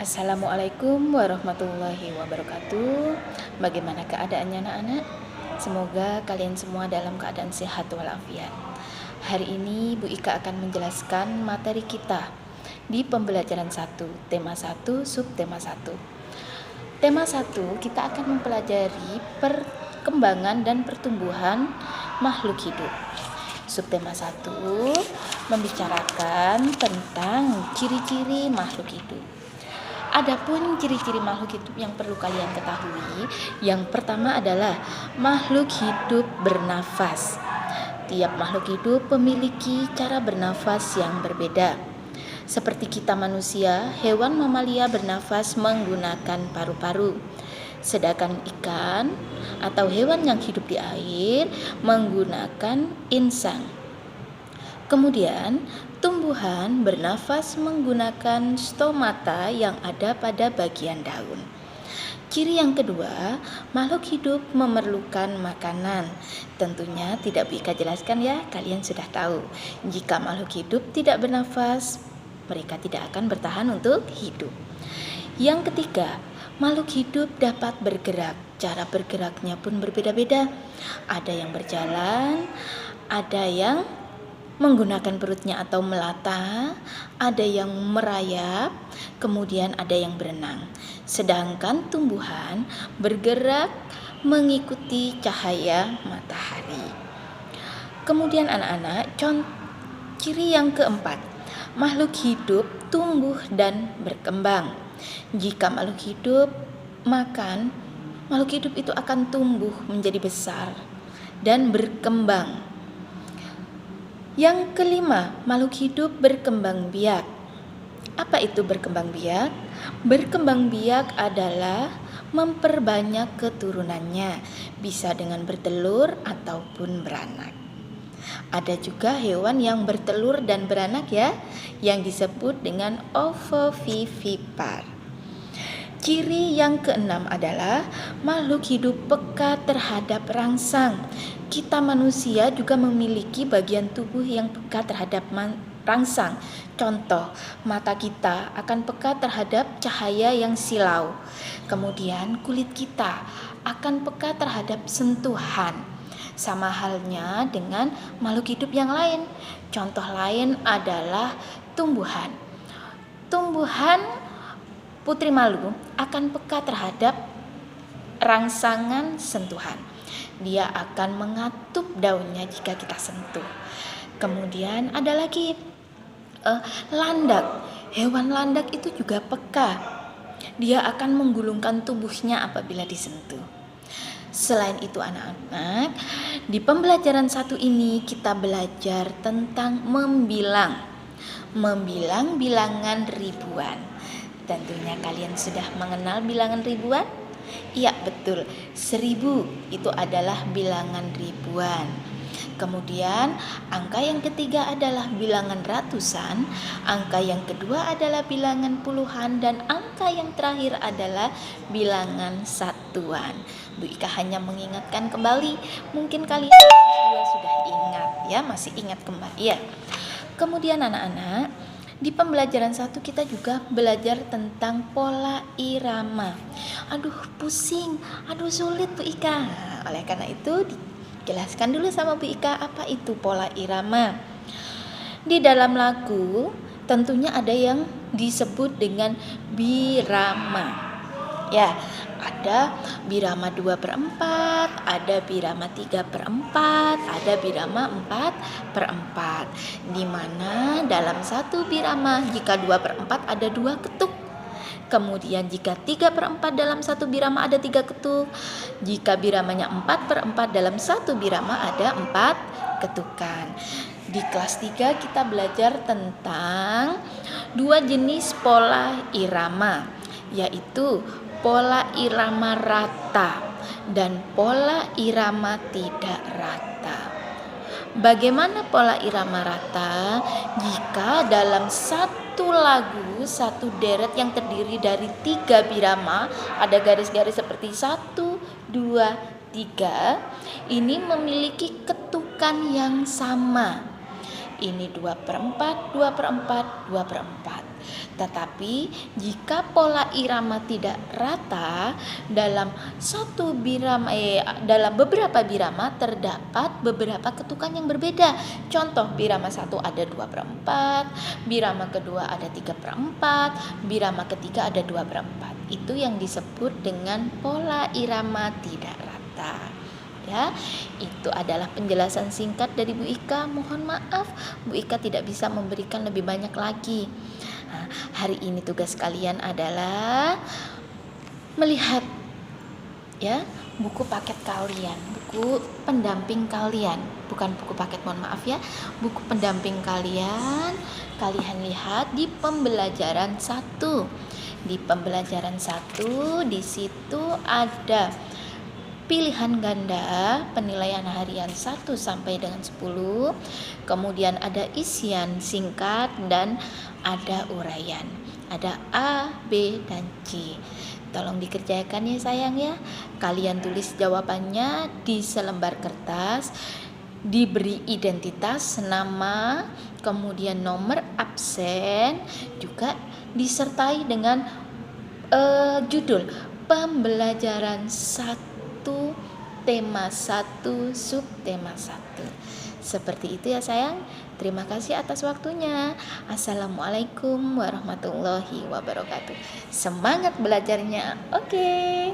Assalamualaikum warahmatullahi wabarakatuh. Bagaimana keadaannya anak-anak? Semoga kalian semua dalam keadaan sehat walafiat. Hari ini Bu Ika akan menjelaskan materi kita di pembelajaran 1, tema 1, subtema 1. Tema 1 kita akan mempelajari perkembangan dan pertumbuhan makhluk hidup. Subtema 1 membicarakan tentang ciri-ciri makhluk hidup. Adapun ciri-ciri makhluk hidup yang perlu kalian ketahui, yang pertama adalah makhluk hidup bernafas. Tiap makhluk hidup memiliki cara bernafas yang berbeda. Seperti kita manusia, hewan mamalia bernafas menggunakan paru-paru. Sedangkan ikan atau hewan yang hidup di air menggunakan insang. Kemudian, tumbuhan bernafas menggunakan stomata yang ada pada bagian daun. Ciri yang kedua, makhluk hidup memerlukan makanan. Tentunya tidak Bu Ika jelaskan ya, kalian sudah tahu. Jika makhluk hidup tidak bernafas, mereka tidak akan bertahan untuk hidup. Yang ketiga, makhluk hidup dapat bergerak. Cara bergeraknya pun berbeda-beda. Ada yang berjalan, ada yang menggunakan perutnya atau melata, ada yang merayap, kemudian ada yang berenang. Sedangkan tumbuhan bergerak mengikuti cahaya matahari. Kemudian anak-anak, ciri yang keempat, makhluk hidup tumbuh dan berkembang. Jika makhluk hidup makan, makhluk hidup itu akan tumbuh menjadi besar dan berkembang. Yang kelima, makhluk hidup berkembang biak. Apa itu berkembang biak? Berkembang biak adalah memperbanyak keturunannya, bisa dengan bertelur ataupun beranak. Ada juga hewan yang bertelur dan beranak ya, yang disebut dengan ovovivipar. Ciri yang keenam adalah makhluk hidup peka terhadap rangsang. Kita manusia juga memiliki bagian tubuh yang peka terhadap rangsang. Contoh, mata kita akan peka terhadap cahaya yang silau. Kemudian kulit kita akan peka terhadap sentuhan. Sama halnya dengan makhluk hidup yang lain. Contoh lain adalah tumbuhan. Tumbuhan putri malu akan peka terhadap rangsangan sentuhan. Dia akan mengatup daunnya jika kita sentuh. Kemudian ada lagi landak. Hewan landak itu juga peka. Dia akan menggulungkan tubuhnya apabila disentuh. Selain itu anak-anak, di pembelajaran 1 ini kita belajar tentang membilang. Membilang bilangan ribuan. Tentunya kalian sudah mengenal bilangan ribuan? Iya betul, 1000 itu adalah bilangan ribuan. Kemudian angka yang ketiga adalah bilangan ratusan, angka yang kedua adalah bilangan puluhan, dan angka yang terakhir adalah bilangan satuan. Bu Ika hanya mengingatkan kembali, mungkin kalian sudah ingat ya, masih ingat kembali ya. Kemudian anak-anak, di pembelajaran 1 kita juga belajar tentang pola irama. Aduh pusing, aduh sulit Bu Ika. Oleh karena itu dijelaskan dulu sama Bu Ika apa itu pola irama. Di dalam lagu tentunya ada yang disebut dengan birama. Ya, ada birama 2/4, ada birama 3/4, ada birama 4/4. Di mana dalam satu birama jika 2/4 ada 2 ketuk. Kemudian jika 3/4 dalam satu birama ada 3 ketuk. Jika biramanya 4/4 dalam satu birama ada 4 ketukan. Di kelas 3 kita belajar tentang 2 jenis pola irama, yaitu pola irama rata dan pola irama tidak rata. Bagaimana pola irama rata? Jika dalam satu lagu, satu deret yang terdiri dari 3 birama, ada garis-garis seperti 1, 2, 3, ini memiliki ketukan yang sama. Ini 2/4, 2/4, 2/4. Tetapi jika pola irama tidak rata dalam dalam beberapa birama terdapat beberapa ketukan yang berbeda. Contoh, birama 1 ada 2/4, birama kedua ada 3/4, birama ketiga ada 2/4. Itu yang disebut dengan pola irama tidak rata. Ya, itu adalah penjelasan singkat dari Bu Ika. Mohon maaf, Bu Ika tidak bisa memberikan lebih banyak lagi. Nah, hari ini tugas kalian adalah melihat ya buku paket kalian, buku pendamping kalian, bukan buku paket, mohon maaf ya, buku pendamping kalian. Kalian lihat di pembelajaran 1. Di pembelajaran 1 di situ ada pilihan ganda penilaian harian 1 sampai dengan 10, kemudian ada isian singkat dan ada uraian. Ada A, B, dan C. Tolong dikerjakan ya sayang ya. Kalian tulis jawabannya di selembar kertas, diberi identitas, nama, kemudian nomor absen, juga disertai dengan judul pembelajaran 1, tema 1, subtema 1. Seperti itu ya sayang. Terima kasih atas waktunya. Assalamualaikum warahmatullahi wabarakatuh. Semangat belajarnya. Oke.